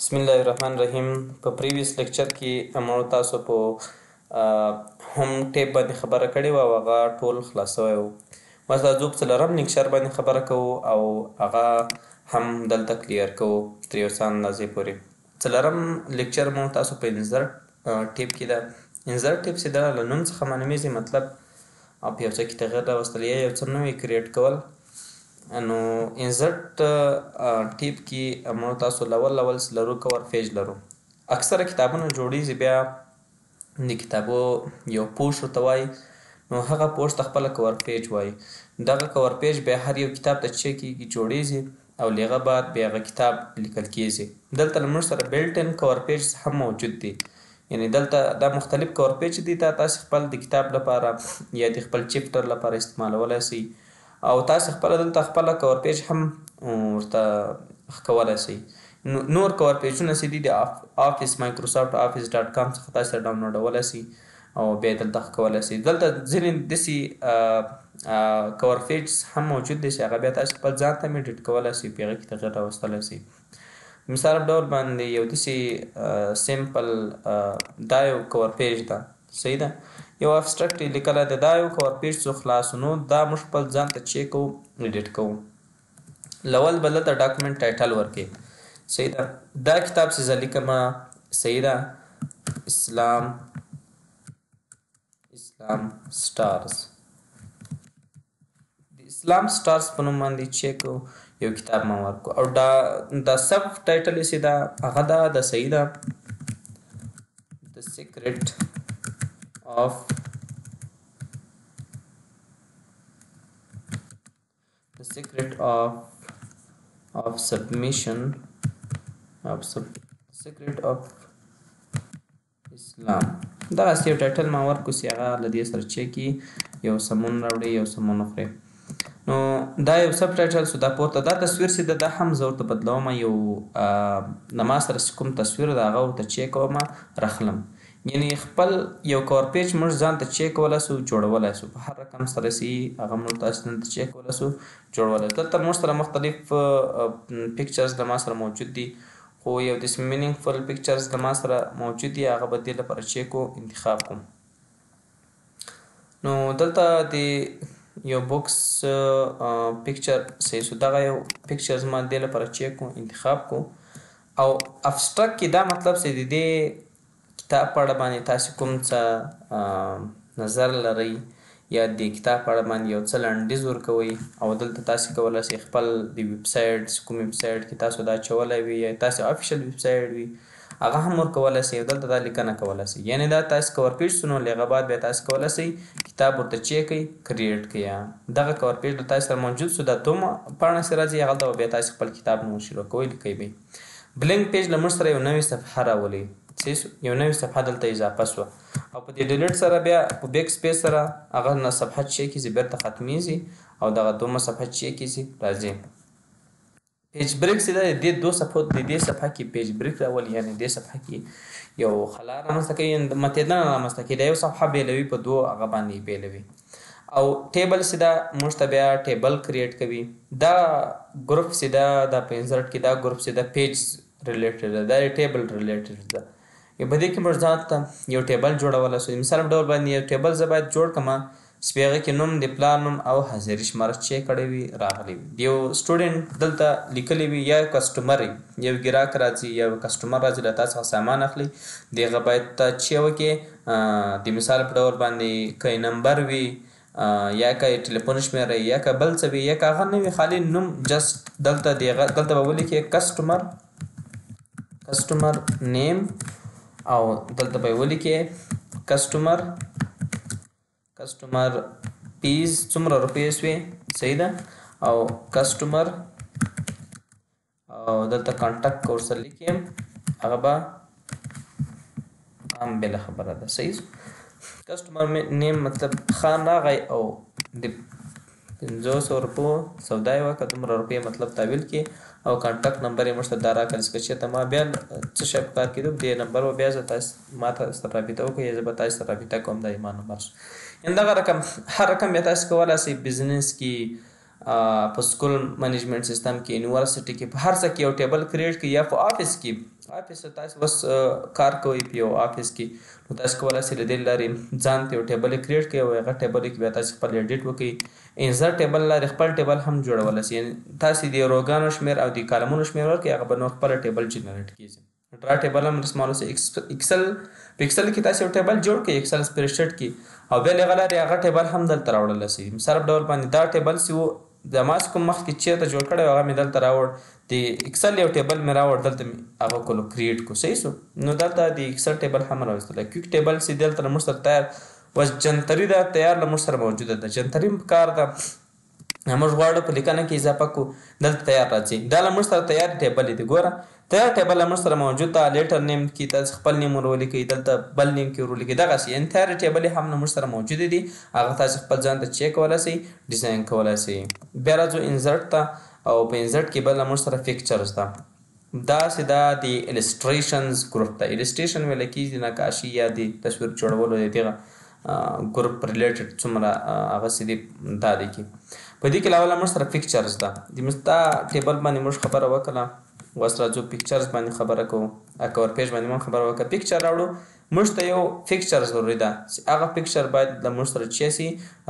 بسم الله الرحمن الرحیم. په پریویس لیکچر کې موږ تاسو په هم ټیپ باندې خبره کړې وه او هغه ټول خلاصوی و. بس دا زه په څلورم لیکچر باندې خبره کوو او هغه هم دلته کلیر کوو تر یو څه اندازې پورې. څلورم لیکچر موږ تاسو په انزرټ ټیپ کې ده. انزرټ ټیپ چې ده له نوم څخه معلومیږي مطلب په یو څه کې تغیر راوستل یا یو څه نوی کریټ کول. نو انزرټ ټیپ کې موږ تاسو لول لرو کور پیج لرو. اکثره کتابونه جوړیږي بیا د کتابو یو پوسټ ورته وایي، نو هغه پوسټ ته خپله کور پیج وایي. دغه کور پیج بیا هر یو کتاب ته چې کېږي جوړیږي او له هغه بعد بیا هغه کتاب لیکل کېږي. دلته له موږ سره بیلټ ان کور پیج هم موجود دی، یعنی دلته دا مختلف کور پیج دي. تاسو خپل د کتاب لپاره یا د خپل چپټر لپاره استعمالولی شئ او تاسو خپله دلته خپله کور پیج هم ورته کولی شئ. نور کور پیجونه چې دي د آفیس مایکروسافټ آفیس ډاټ کام څخه تاسو ډاونلوډولی شئ او بیا دلته کولی شئ. دلته ځینې داسې کور پیج هم موجود دی چې هغه بیا تاسو خپل ځان ته هم ایډیټ کولی شئ، په هغه کې تغیر راوستلی شئ. مثال په ډول باندې یو داسې سیمپل دا یو کور پیج ده، صحیح ده، یو ابسټرکټ یې لیکلی دی. دا یو کور پیج څو خلاصو، نو دا موږ خپل ځان ته چې کوو ایډیټ کوو. لول به دلته ډاکومنټ ټایټل ورکړئ، صحیح ده. دا کتاب چې زه لیکمه، صحیح ده، اسلام سټارز. د اسلام سټارز په نوم باندې چې کوو یو کتاب ما ورکو او دا سب ټایټل یې چې ده هغه ده د صحیح ده The Secret of Submission Secret of Islam. دغسې یو ټایټل ما ورکو چې هغه له دې سره چې کي یو سمون راوړي یو سمون وخوري. نو دا یو سب ټایټل شو. دا پورته دا تصویر چې ده دا هم زه ورته بدلوم، یو د ما سره چې کوم تصویر ده هغه ورته چې کوم رخلم، یعنی خپل یو کور پیج موږ ځان ته چې کولی شو جوړولی شو. په هر رقم سره چې هغه موږ تاسو ته چې کولی شو جوړولی شو. دلته موږ سره مختلف پکچرز د ما سره موجود دي، خو یو داسې مینینګفل پکچرز د ما سره موجود دي، هغه به دې لپاره چې کو انتخاب کوم. نو دلته د یو بوکس پکچر صحیح شو، دغه یو پکچر زما دې لپاره چې کو انتخاب کو. او ابسټرکټ کې دا مطلب چې د دې کتاب په اړه باندې تاسو کوم څه نظر لرئ یا د کتاب په اړه باندې یو څه لنډیز ورکوئ او دلته تاسو کولی شئ خپل د ویب سایټ کوم ویب سایټ کې تاسو دا اچولی وي یا تاسو افیشل ویب سایټ وي هغه هم ورکولی شئ او دلته دا لیکنه کولی شئ. یعنې دا تاسو کور پیج شو، نو له هغه بعد بیا تاسو کولی شئ کتاب ورته چې کړئ کریټ کړئ. دغه کور پیج له تاسو سره موجود شو، دا دومره پاڼه چې راځي هغلته به بیا تاسو خپل کتاب نو شروع کوئ لیکئ به. بلینک پیج له موږ سره یو نوې صفحه راولئ، یو نوې صفحه دلته اضافه شوه او په دې ډیلیټ سره بیا په بیک سپیس سره هغه نه صفحه چې کېږي بیرته ختمیږي او دغه دومره صفحه چې کېږي راځي. پیج بریک چې ده د دې دو صفحو د دې صفحه کې پیج بریک راولي، یعنې دې صفحه کې یو خلا رامنځته کوي، متعدنه رامنځته کوي. دا یو صفحه بیلوي په دو هغه باندې بیلوي. او ټیبل چې ده موږ ته بیا ټیبل کریټ کوي. دا ګروپ چې ده دا په انزرټ کې دا ګروپ چې ده پیج ریلیټډ ده، دا ټیبل ریلیټډ ده. په دې کې موږ ځان ته یو ټیبل جوړولی شو. مثال په ډول باندې یو ټیبل زه باید جوړ کړم چې په هغه کې نوم د پلار نوم او حاضري شماره چې کړی وي راغلی وي. یو سټوډنټ دلته لیکلی وي یا کسټمر یو ګراهک راځي یا کسټمر راځي له تا څخه سامان اخلي، د هغه باید ته چې وکړې د مثال په ډول باندې که نمبر وي یا که ټلیفون شمېره یا که بل څه وي یا که هغه نه وي خالي نوم جسټ دلته به ولیکې کسټمر نیم او دلته به ولیکې کسټمر پیز څومره روپۍ شوې، صحیح ده، او کسټمر او دلته کانټکټ ورسره لیکې هغه به هم بله خبره ده، صحیح. کسټمر نیم مطلب خان راغی او د 500 روپو سودا یې وکړه، دومره روپۍ مطلب تحویل کړي او کانټکټ نمبر یې موږ ته دا راکړل چې چېرته ما بیا څه شی په کار کېدو دې نمبر به بیا زه ما ته سره رابطه وکړئ یا زه به تاسو سره رابطه کوم، دا زما نمبر شو. یعنې دغه رقم هر رقم بیا تاسو کولی شئ بزنس کې په سکول منیجمنټ سیستم کې یونیورسټي کې په هر څه کې یو ټیبل کریټ کړئ یا په آفس کې آفس تاسو اوس کار کوئ په یو آفس کې نو تاسو کولی شئ له دې لارې ځان ته یو ټیبل کریټ کړئ او هغه ټیبل کې بیا تاسو خپل ایډیټ وکړئ انسرټ ټیبل لارې خپل ټیبل هم جوړولی شئ یعنې تاسو د روګانو شمېر او د کالمونو شمېر ورکړئ هغه به نو خپله ټیبل جنریټ کېږي ډرا ټیبل هم رسمولو شئ ایکسل په ایکسل کې تاسو یو ټیبل جوړ کړئ ایکسل سپریډشیټ کې او بیا له هغه لارې هغه ټیبل هم دلته راوړلی شئ مثال په ډول باندې دا ټیبل چې د ما چې کوم مخکې چیرته جوړ کړی هغه مې دلته راوړ د ایکسل یو ټیبل مې راوړ دلته مې هغه کولو کریټ کو صحیح سو نو دلته د ایکسل ټیبل هم راوستلی کویک ټیبل چې دلته له موږ سره تیار اوس جنتري ده تیار له موږ سره موجوده ده جنتري هم پکار ده موږ غواړو په لیکنه کې اضافه کړو دلته تیار راځي دا له موږ سره تیار ټیبل دی ګوره تیار ټیبل له موږ سره موجود ده لیټر نیم کې تاسو خپل نیم ور ولیکئ دلته بل نیم کې ور ولیکئ دغسې یعنې تیار ټیبل هم له موږ سره موجودې دي هغه تاسو خپل ځان ته چیک کولی شئ ډیزاین کولی شئ بیا راځو انزرټ ته او په انزرټ کې بل له موږ سره فکچرز ده داسې دا د السټریشنز ګروپ ته السټریشن ویلی کېږي نقاشي یا د تصویر جوړولو د دغه ګروپ ریلیټډ څومره هغسې دي دا دی کې په دې کې علاوه موږ سره فکچرز ده د دا ټیبل باندې موږ خبره وکړه اوس راځو پکچرز باندې خبره کوو کور پیج باندې موږ خبره وکړه پکچر راوړو موږ ته یو پکچر ضروري ده چې هغه پکچر باید له موږ سره چی سي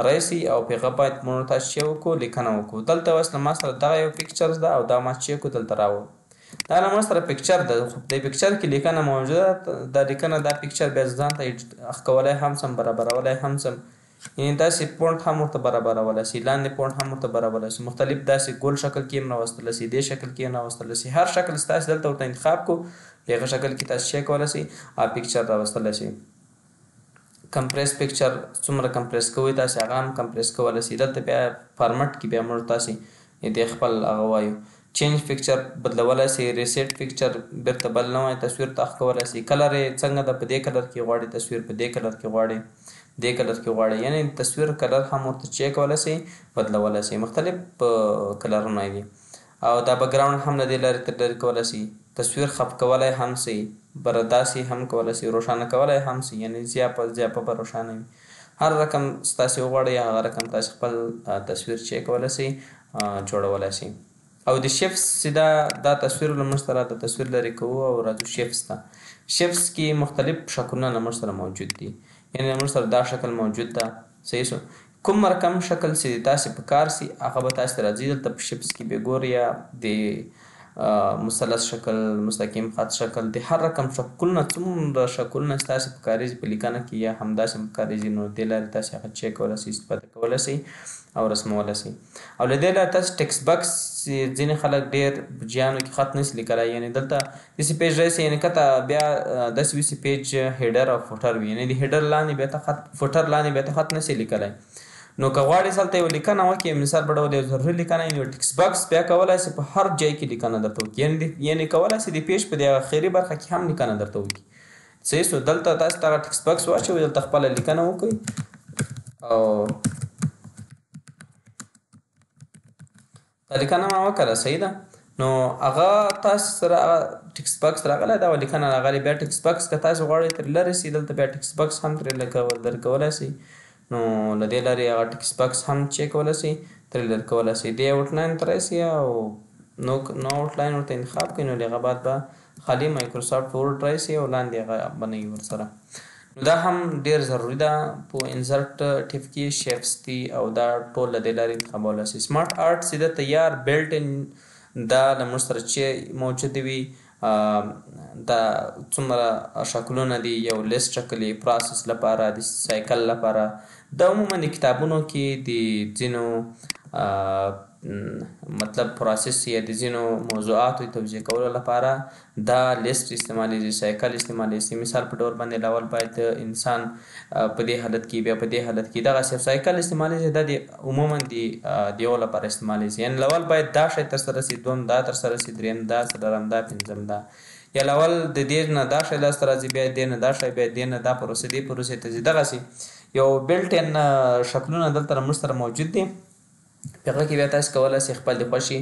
رایسي او په هغه باید موږ ته چی وکړو لیکنه وکړو دلته اوس له ما سره دغه یو پکچرز ده او دا ما چی کړو دلته راوړو دا له موږ سره پکچر ده خو د پکچر کې لیکنه موجوده دا لیکنه دا پکچر بیا ځان ته کولی هم سم برابرولی هم سم یعنې داسې پونټ هم ورته برابرولی شي لاندې پونټ هم ورته برابرولی شي مختلف داسې ګول شکل کې هم راوستلی شي دې شکل کې هم راوستلی شي هر شکل ستاسې دلته ورته انتخاب کړو په هغه شکل کې تاسو چی کولی شئ پکچر راوستلی شئ کمپریس پکچر څومره کمپریس کوئ تاسې هغه هم کمپریس کولی شئ دلته بیا فارمټ کې بیا موږ تاسې د خپل هغه وایو چینج پکچر بدلولی شئ ریسیټ پکچر بیرته بل نوی تصویر ته کولی شئ کلر یې څنګه ده په دې کلر کې غواړئ تصویر په دې کلر کې غواړئ دې کلر کې غواړئ یعنې تصویر کلر هم ورته چی کولی شئ بدلولی شئ مختلف کلرونه دي او دا بکګراوند هم له دې لارې تر لرې کولی شئ تصویر خف کولی هم شئ داسې هم کولی شئ روښانه کولی هم شئ یعنې زیاپه به روښانه وي هر رقم ستاسې وغواړئ هغه رقم تاسې خپل تصویر چی کولی شئ جوړولی شئ او د شیفس چې دا تصویر له موږ سره د تصویر لرې کوو او راځو شیفس ته شیفس کې مختلف شکلونه له موږ سره موجود دي یعنې موږ سره دا شکل موجود ده صحیح شو کوم رقم شکل چې تاسې په کار سي هغه به تاسې ته راځي دلته په شیپس کې بې ګورئ یا د مثلث شکل مستقیم خط شکل د هر رقم شکلونه څومره شکلونه ستاسې په کاریږي په لیکنه کې یا همداسې په کاریږي نو دې لارې تاسې هغه چیک کولی شئ استفاده کولی شئ او رسمولی شئ او له دې لارې تاسې ټکس بکس ځینې خلک ډېر جیانو کې خط نشي لیکلی یعنې دلته داسې پیج راشي یعنې کته بیا داسې وي چې پیج هیډر او فوټر وي یعنې د هیډر لاندې بیا ته خط فوټر لاندې بیا ته خط نشي لیکلی نو که غواړئ هلته یو لیکنه وکړئ مثال په ډول یو ضروري لیکنه یو ټکس بکس بیا کولی شئ په هر ځای کې لیکنه درته وکړي یعنې کولی شئ د پیج په دې اخري برخه کې هم لیکنه درته وکړي صحیح سو دلته تاسو دغه ټکس بکس واچوئ دلته خپله لیکنه وکړئ او دا لیکنه ما وکړه صحیح ده نو هغه تاسو سره ټکس بکس راغلی دا لیکنه راغلې بیا ټکس بکس که تاسو غواړئ ترې لرې شئ دلته بیا ټکس بکس هم ترې لرې کولی شئ نو له دې لارې هغه ټکس بکس هم چیک کولی شئ ترې لرې کولی شئ دې آوټلاین ته راشئ او نو آوټلاین ورته انتخاب کړئ نو له هغه بعد به خالي مایکروسافټ ورډ راشئ او لاندې هغه بنوي ورسره نو دا هم ډېر ضروري ده په انزرټ ټیپ کې شیپس دي او دا ټول له دې لارې انتخابولی شئ سمارټ آرټ چې ده تیار بیلټ ان دا له موږ سره چې موجود وي دا څومره شکلونه دي یو لیست شکل یې پروسس لپاره د سایکل لپاره دا عموما د کتابونو کې د ځینو مطلب پروسس یا د ځینو موضوعاتو توضیح کولو لپاره دا لیست استعمالیږي سایکل استعمالیږي مثال په ډول باندې لاول باید انسان په دې حالت کې بیا په دې حالت کې دغسې سایکل استعمالیږي دا د عموما د یو لپاره استعمالیږي یعنې لاول باید دا شی ترسره شي دویم دا ترسره شي دریم دا څلورم دا پنځم دا یا لاول د دې نه دا شی لاسته راځي بیا دې نه دا شی بیا دې نه دا پروسه دې پروسې ته ځي دغسې یو بیلټ ان شکلونه دلته موږ سره موجود دي په هغه کې بیا تاسو کولی شئ خپل د خوښې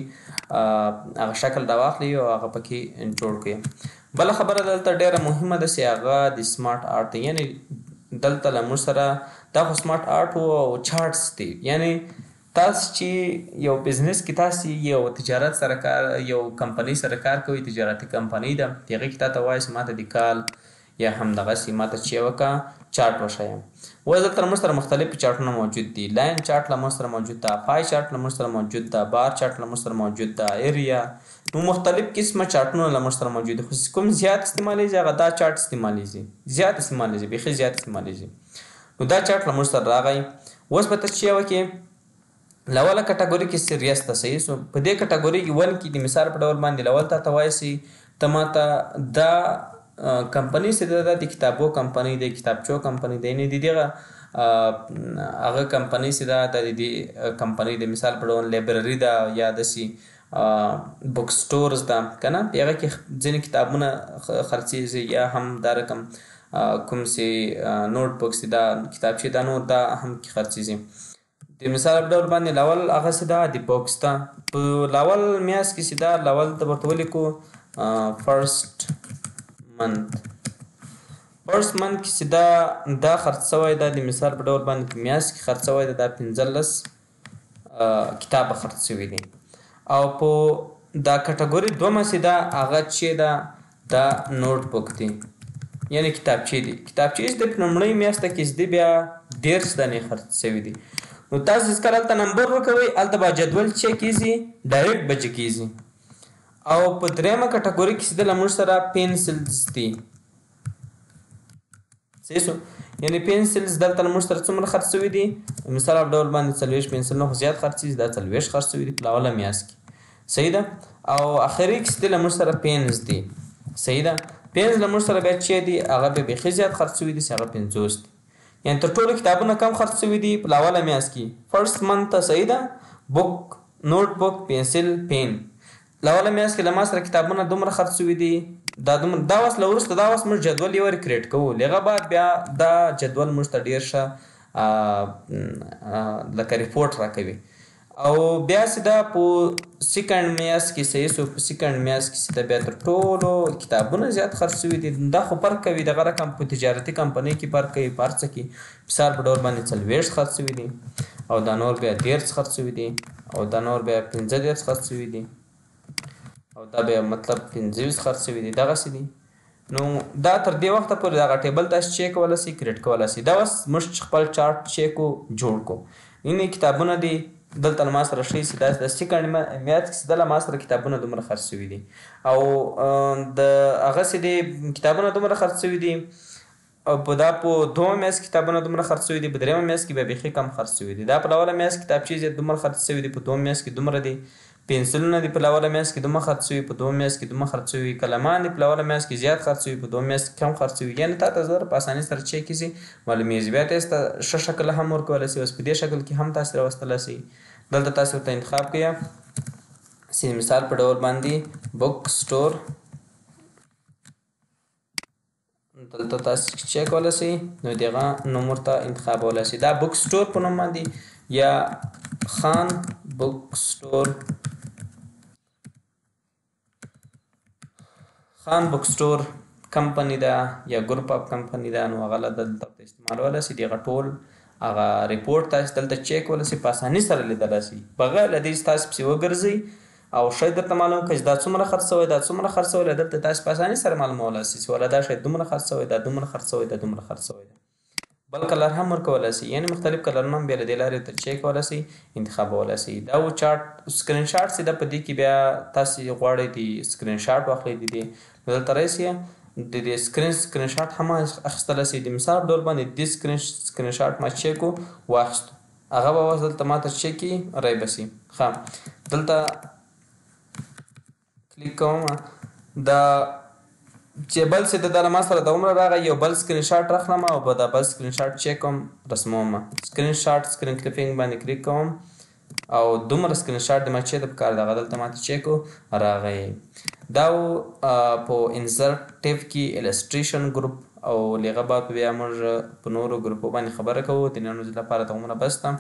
هغه شکل راواخلئ او هغه پکې جوړ کړئ بله خبره دلته ډېره مهمه ده چې هغه د سمارټ آرټ دی یعنې دلته له موږ سره دا خو سمارټ آرټ و او چارټس دي یعنې تاسو چې یو بزنس کې تاسو یو تجارت سره کار یو کمپنۍ سره کار کوئ تجارتي کمپنۍ ده هغې کې تاته وایي چې ماته د کال یا همدغسې ماته چې وکړه چارټ وښیم. اوس دلته موږ سره مختلف چارټونه موجود دي. لاین چارټ له موږ سره موجود ده، پای چارټ له موږ سره موجود ده، بار چارټ له موږ سره موجود ده، ایریا، نو مختلف قسمه چارټونه له موږ سره موجود دي. خو کوم زیات استعمالیږي هغه دا چارټ استعمالیږي، زیات استعمالیږي، بیخي زیات استعمالیږي. نو دا چارټ له موږ سره راغی. اوس به ته چې وکړې لوله کټګوري کې سیریس ته صحیح سو. په دې کټګوري کې ون کې د مثال په ډول باندې لول ته وایي چې ته ماته دا کمپنۍ چې ده د کتابو کمپنۍ دی، کتابچو کمپنۍ دی، یعنې د دغه هغه کمپنۍ چې ده د دې کمپنۍ د مثال په ډول لایبرري ده یا داسې بک سټورز ده که نه، په هغه کې ځینې کتابونه خرڅېږي یا هم دا رقم کوم چې نوټ بکس دي دا کتابچې دا نور دا هم کې خرڅېږي. د مثال په ډول باندې لول هغه چې ده د بکس ده په لول میاشت کې چې ده لول ته ورته ولیکو فرسټ منت کې چې دا خرڅ شوی ده د مثال په ډول باندې په میاشت کې خرڅ شوی ده دا 15 کتابه خرڅ شوي دي. او په دا کټګوري دومه چې ده هغه چې ده دا نوټ بک دی یعنې کتابچې دي. کتابچې چې د په لومړۍ میاشته کې چې دی بیا 13 دانې خرڅ شوي دي. نو تاسو هېڅکله هلته نمبر ورکوئ، هلته به جدول چې کېږي ډایرکټ به چې کېږي. او په درېیمه کټګوري کې چې ده له موږ سره پینسلز دي صحیح سو، یعنې پینسلز دلته له موږ سره څومره خرڅ شوي دي مثال په ډول باندې 40 پینسلونه خو زیات خرڅېږي، دا 40 خرڅ شوي دي په لوله میاشت کې صحیح ده. او اخري کې چې دی له موږ سره پینز دي صحیح ده. پینز له موږ سره بیا چې دي هغه بیا بیخي زیات خرڅ شوي دي چې هغه 50 دي، یعنې تر ټولو کتابونه کم خرڅ شوي دي په لوله میاشت کې. فرست منت ته صحیح ده بک، نوټ بک، پنسل، پین. لوله میاشت کې له ما سره کتابونه دومره خرڅ شوي دي دا اوس له وروسته دا اوس موږ جدول یو ریکریټ کوو، له هغه بعد بیا دا جدول موږ ته ډېر ښه لکه ریپورټ راکوي. او بیا چې دا په سیکنډ میاشت کې صحیح سو، په سیکنډ میاشت کې چې دا بیا تر ټولو کتابونه زیات خرڅ شوي دي. دا خو فرق کوي دغه رقم په تجارتي کمپنۍ کې فرق کوي، په هر څه کې مثال په ډول باندې 40 خرڅ شوي دي او دا نور بیا 13 خرڅ شوي دي او دا نور بیا 15 خرڅ شوي دي او دا بیا مطلب 15 خرڅ شوي دي دغسې دي. نو دا تر دې وخته پورې دغه ټیبل تاسو چیک کولی شئ، کریټ کولی شئ. دا اوس موږ خپل چارټ چیک کړو جوړ کړو. یعنې کتابونه دي دلته له ما سره ښیي چې دا د سیکنډ میاشت کې چې ده له ما سره کتابونه دومره خرڅ شوي دي او د هغسې دي کتابونه دومره خرڅ شوي دي او په دا په دومه میاشت کتابونه دومره خرڅ شوي دي، په درېیمه میاشت کې بیا بیخي کم خرڅ شوي دي. دا په لوله میاشت کتابچې زیات دومره خرڅ شوي دي، په دومه میاشت کې دومره دي. پنسلونه دي په لوله میاشت کې دومره خرڅ شوي، په دومه میاشت کې دومره خرڅ شوي. قلمان دي په لوله میاشت کې زیات خرڅ شوي، په دومه میاشت کې کم خرڅ شوي. یعنې تا ته زر په اسانۍ سره چیک کړي معلومیږي. بیا تاسو ته ښه شکل هم ورکولی شي. اوس په دې شکل کې هم تاسو راوستلی شئ. دلته تاسو ورته انتخاب کړئ چې مثال په ډول باندې بک سټور، دلته تاسو چیک کولی شئ نو د هغه نوم ورته انتخابولی شئ. دا بک سټور په نوم باندې یا خان بک سټور، خان بک سټور کمپنی ده یا ګروپ اف کمپنی ده، نو هغه له دلته استعمالولی شئ. د هغه ټول هغه ریپورټ تاسو دلته چیک کولی شئ، په اسانۍ سره لیدلی شئ بغیر له دې چې تاسو پسې وګرځئ او شی درته معلوم کړئ چې دا څومره خرڅ شوی، دا څومره خرڅ شوی. دلته تاسو په اسانۍ سره معلومولی شئ چې ولا دا شی دومره خرڅ شوی، دا دومره خرڅ شوی، دا دومره خرڅ شوی. بل کلر هم ورکولی شئ، یعنې مختلف کلرونه هم بیا له دې لارې ورته چیک کولی شئ، انتخابولی شئ. دا و چارټ سکرین شاټ چې ده په دې کې بیا تاسو غواړئ د سکرین شاټ واخلئ د دې، نو دلته راشئ د دې سکرین شاټ هم اخیستلی شئ. د مثال په ډول باندې دې سکرین شاټ ما چیک کړو واخیستو، هغه به اوس دلته ما ته چیک کړي رای به شي. ښه دلته کلیک کوم، دا چې بل څه د ما سره د عمره راغی یو بل سکرین شاټ راخلم او به دا بل سکرین شاټ چیک کوم رسموم. سکرین شاټ سکرین کلیپینګ باندې کلیک کوم او دومره سکرین شاټ د ما چې د پکار دغه دلته ماته چیک راغی. دا په انسرټیو کې السټریشن ګروپ او له هغه بعد بیا موږ په نورو ګروپو باندې خبره کوو. د نن ورځې لپاره ته عمره بس ده.